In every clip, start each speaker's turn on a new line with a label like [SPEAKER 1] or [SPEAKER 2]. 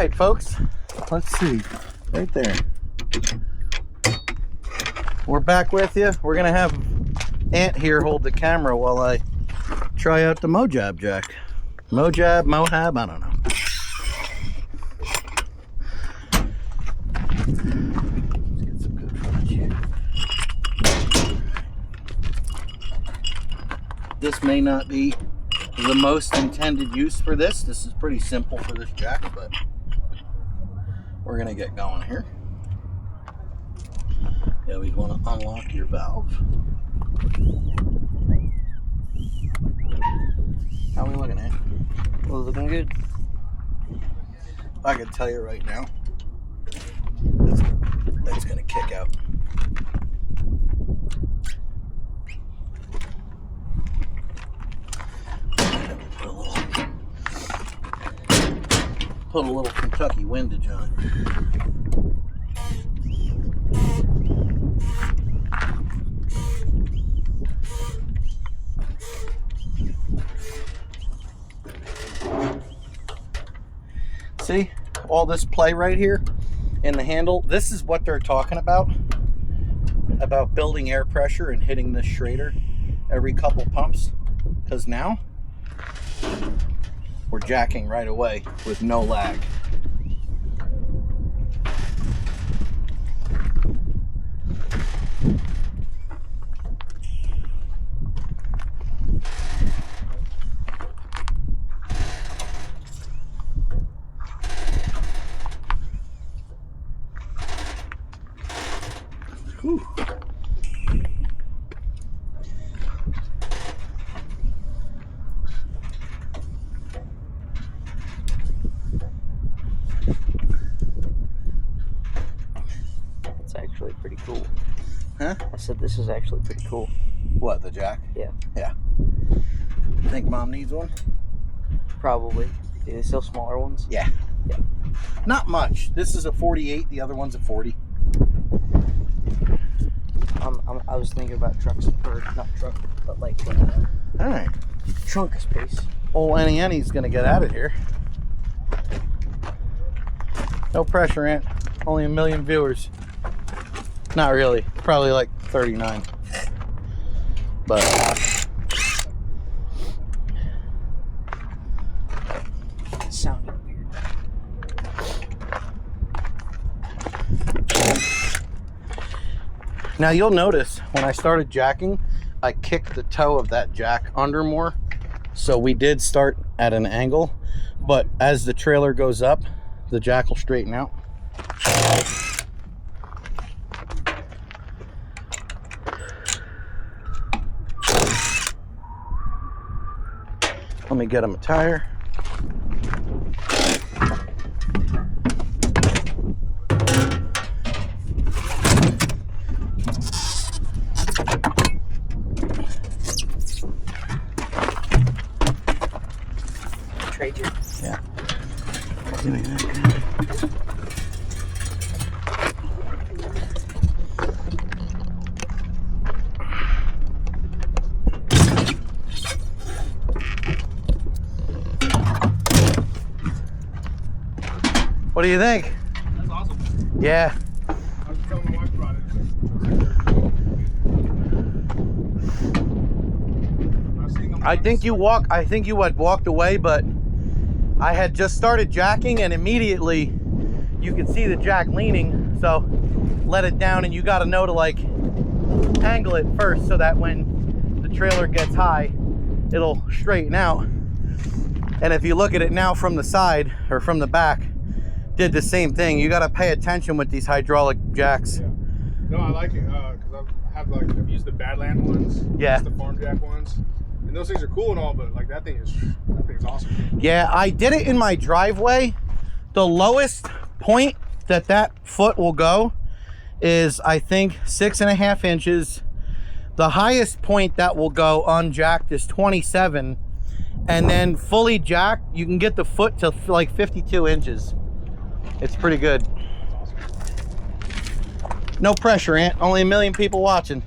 [SPEAKER 1] right, folks. Let's see. Right there. We're back with you. We're going to have Ant here hold the camera while I try out the Mojab jack. Mojab, Mohab, I don't know. Let's get some good footage here. This may not be the most intended use for this. This is pretty simple for this jack, but we're going to get going here. Yeah, we want to unlock your valve. How are we looking at?
[SPEAKER 2] Well, looking good.
[SPEAKER 1] I can tell you right now, that's going to kick out. Put a little Kentucky windage on it. See all this play right here in the handle? This is what they're talking about building air pressure and hitting this Schrader every couple pumps, because now we're jacking right away with no lag. Whew.
[SPEAKER 2] It's actually pretty cool.
[SPEAKER 1] Huh?
[SPEAKER 2] I said this is actually pretty cool.
[SPEAKER 1] What, the jack?
[SPEAKER 2] Yeah.
[SPEAKER 1] Yeah. Think Mom needs one?
[SPEAKER 2] Probably. Do they sell smaller ones?
[SPEAKER 1] Yeah.
[SPEAKER 2] Yeah.
[SPEAKER 1] Not much. This is a 48, the other one's a 40.
[SPEAKER 2] I was thinking about trucks, or not truck, but like
[SPEAKER 1] All right.
[SPEAKER 2] trunk space.
[SPEAKER 1] Old Annie's gonna get out of here. No pressure, Ant. Only 1 million viewers. Not really. Probably like 39. But
[SPEAKER 2] It sounded weird.
[SPEAKER 1] now you'll notice when I started jacking, I kicked the toe of that jack under more. So we did start at an angle, but as the trailer goes up, the jack will straighten out. Let me get him a tire.
[SPEAKER 2] Trade you.
[SPEAKER 1] Yeah. Give me that. What do you think?
[SPEAKER 3] That's awesome.
[SPEAKER 1] Yeah.
[SPEAKER 3] I was telling my wife about it.
[SPEAKER 1] I think you had walked away, but I had just started jacking and immediately you could see the jack leaning, so let it down, and you got to know to like angle it first so that when the trailer gets high, it'll straighten out. And if you look at it now from the side or from the back, did the same thing. You got to pay attention with these hydraulic jacks.
[SPEAKER 3] Yeah. No, I like it because I've used the Badland ones.
[SPEAKER 1] Yeah.
[SPEAKER 3] The farm jack ones, and those things are cool and all, but like that thing is awesome.
[SPEAKER 1] Yeah, I did it in my driveway. The lowest point that foot will go is, I think, 6.5 inches. The highest point that will go unjacked is 27, and then fully jacked, you can get the foot to like 52 inches. It's pretty good. No pressure, Ant. Only 1 million people watching.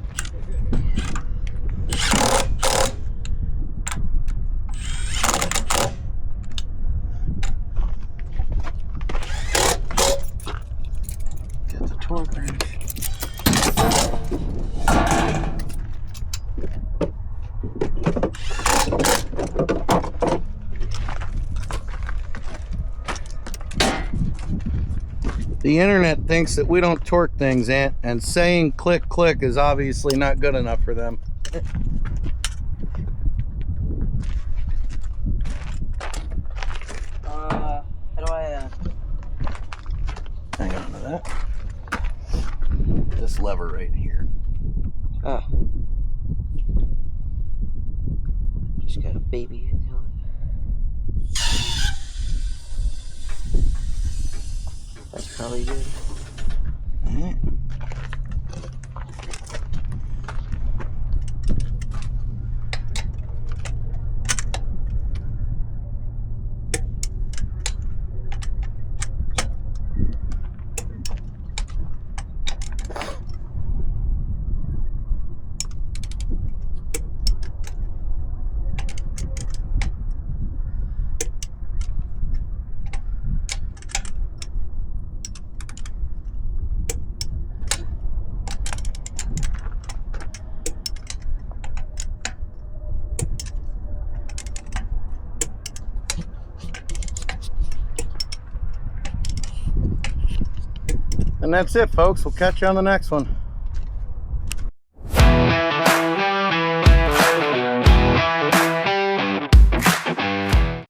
[SPEAKER 1] The internet thinks that we don't torque things, Ant, and saying click click is obviously not good enough for them.
[SPEAKER 2] How do I,
[SPEAKER 1] Hang on to that. This lever right here.
[SPEAKER 2] oh. Just got a baby in it. That's probably good.
[SPEAKER 1] Alright. And that's it, folks. We'll catch you on the next one.